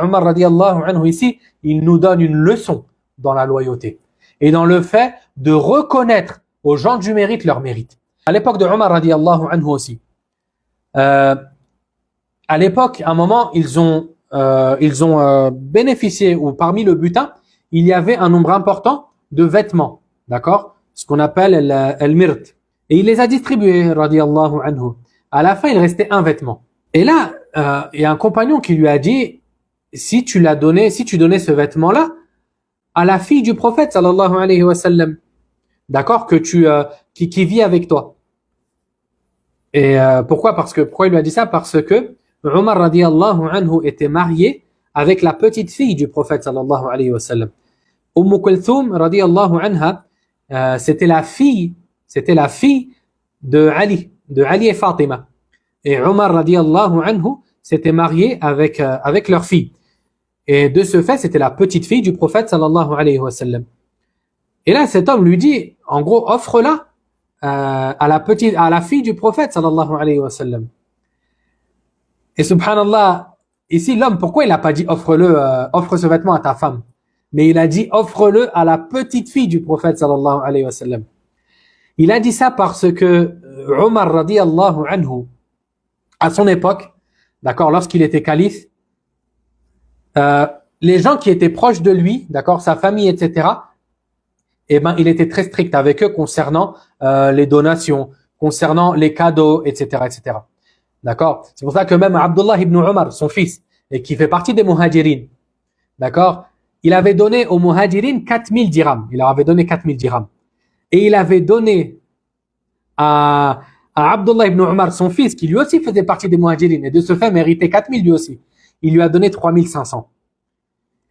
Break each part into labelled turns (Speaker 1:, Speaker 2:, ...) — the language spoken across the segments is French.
Speaker 1: Omar radiallahu anhu ici, il nous donne une leçon dans la loyauté et dans le fait de reconnaître aux gens du mérite leur mérite. À l'époque de Omar radiallahu anhu aussi, à l'époque, à un moment, ils ont bénéficié, ou parmi le butin, il y avait un nombre important de vêtements, d'accord, ce qu'on appelle el-mirt. Et il les a distribués, radiallahu anhu. À la fin, il restait un vêtement. Et là, il y a un compagnon qui lui a dit, si tu donnais ce vêtement-là à la fille du prophète, sallallahu alayhi wa sallam, d'accord, qui vit avec toi. Et pourquoi il lui a dit ça? Parce que Omar radiallahu anhu était marié avec la petite fille du prophète, sallallahu alayhi wa sallam. Kulthum radiallahu anha, c'était la fille de Ali et Fatima. Et Omar radiallahu anhu s'était marié avec leur fille. Et de ce fait, c'était la petite fille du prophète sallallahu alayhi wa sallam. Et là, cet homme lui dit, en gros, offre-la à la fille du prophète sallallahu alayhi wa sallam. Et subhanallah, ici l'homme, pourquoi il n'a pas dit offre ce vêtement à ta femme, mais il a dit offre-le à la petite fille du prophète sallallahu alayhi wa sallam. Il a dit ça parce que Omar radiallahu anhu, à son époque, d'accord, lorsqu'il était calife, les gens qui étaient proches de lui, d'accord, sa famille, etc., il était très strict avec eux concernant les donations, concernant les cadeaux, etc., etc. D'accord? C'est pour ça que même Abdullah ibn Omar, son fils, et qui fait partie des muhajirin, d'accord, il avait donné aux muhajirin 4000 dirhams. Il leur avait donné 4000 dirhams. Et il avait donné à Abdullah ibn Omar, son fils, qui lui aussi faisait partie des muhajirin, et de ce fait méritait 4000 lui aussi. Il lui a donné 3500.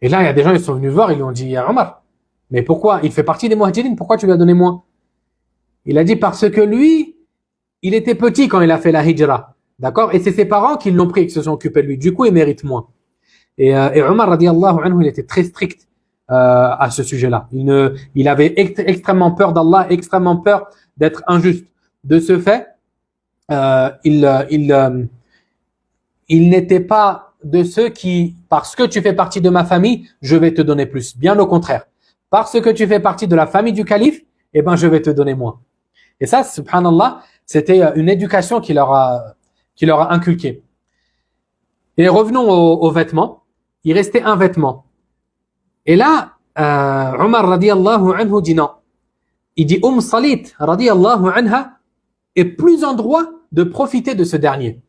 Speaker 1: Et là, il y a des gens qui sont venus voir, ils lui ont dit, à Omar, mais pourquoi? Il fait partie des muhajirin, pourquoi tu lui as donné moins? Il a dit, parce que lui, il était petit quand il a fait la hijra. D'accord? Et c'est ses parents qui l'ont pris et qui se sont occupés de lui. Du coup, il mérite moins. Et Omar radiallahu anhu, il était très strict à ce sujet-là. Il avait extrêmement peur d'Allah, extrêmement peur d'être injuste. De ce fait, il n'était pas de ceux qui, parce que tu fais partie de ma famille, je vais te donner plus. Bien au contraire. Parce que tu fais partie de la famille du calife, eh ben, je vais te donner moins. Et ça, subhanallah, c'était une éducation qui leur a inculqué. Et revenons aux vêtements. Il restait un vêtement. Et là, Omar radiallahu anhu dit non. Il dit Salit radiallahu anha est plus en droit de profiter de ce dernier.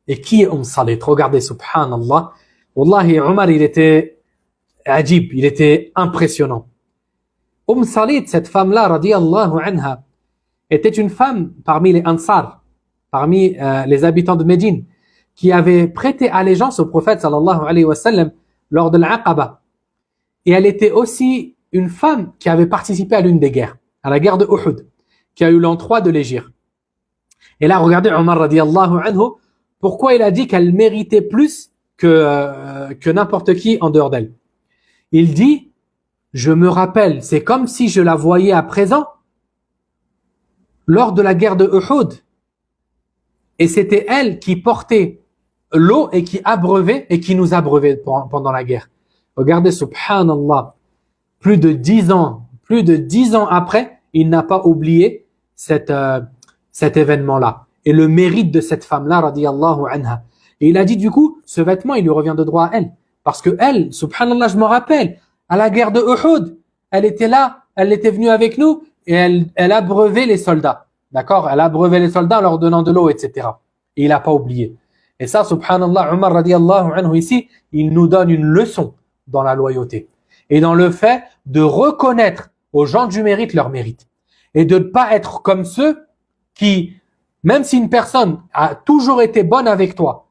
Speaker 1: Et qui est Salit? Regardez, subhanallah. Wallahi, Omar, il était ajib, il était impressionnant. Salit, cette femme-là, radiallahu anha, était une femme parmi les Ansar, parmi les habitants de Médine, qui avait prêté allégeance au prophète sallallahu alayhi wa sallam lors de l'Aqaba. Et elle était aussi une femme qui avait participé à l'une des guerres, à la guerre de Uhud, qui a eu l'en-3 de l'Égir. Et là, regardez Omar radiallahu anhu, pourquoi il a dit qu'elle méritait plus que n'importe qui en dehors d'elle. Il dit, je me rappelle, c'est comme si je la voyais à présent, lors de la guerre de Uhud. Et c'était elle qui portait l'eau et qui abreuvait et qui nous abreuvait pendant la guerre. Regardez, subhanallah, plus de 10 ans après, il n'a pas oublié cet événement-là et le mérite de cette femme-là, radiyallahu anha. Et il a dit du coup, ce vêtement, il lui revient de droit à elle. Parce que elle, subhanallah, je me rappelle, à la guerre de Uhud, elle était là, elle était venue avec nous et elle abreuvait les soldats. D'accord? Elle abreuvait les soldats en leur donnant de l'eau, etc. Et il n'a pas oublié. Et ça, subhanallah, Omar radiallahu anhu ici, il nous donne une leçon dans la loyauté. Et dans le fait de reconnaître aux gens du mérite leur mérite. Et de ne pas être comme ceux qui, même si une personne a toujours été bonne avec toi,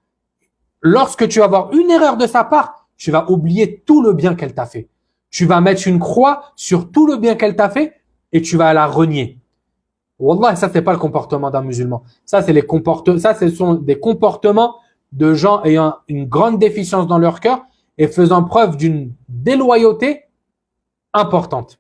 Speaker 1: lorsque tu vas avoir une erreur de sa part, tu vas oublier tout le bien qu'elle t'a fait. Tu vas mettre une croix sur tout le bien qu'elle t'a fait et tu vas la renier. Wallah, ça c'est pas le comportement d'un musulman. Ça ce sont des comportements de gens ayant une grande déficience dans leur cœur et faisant preuve d'une déloyauté importante.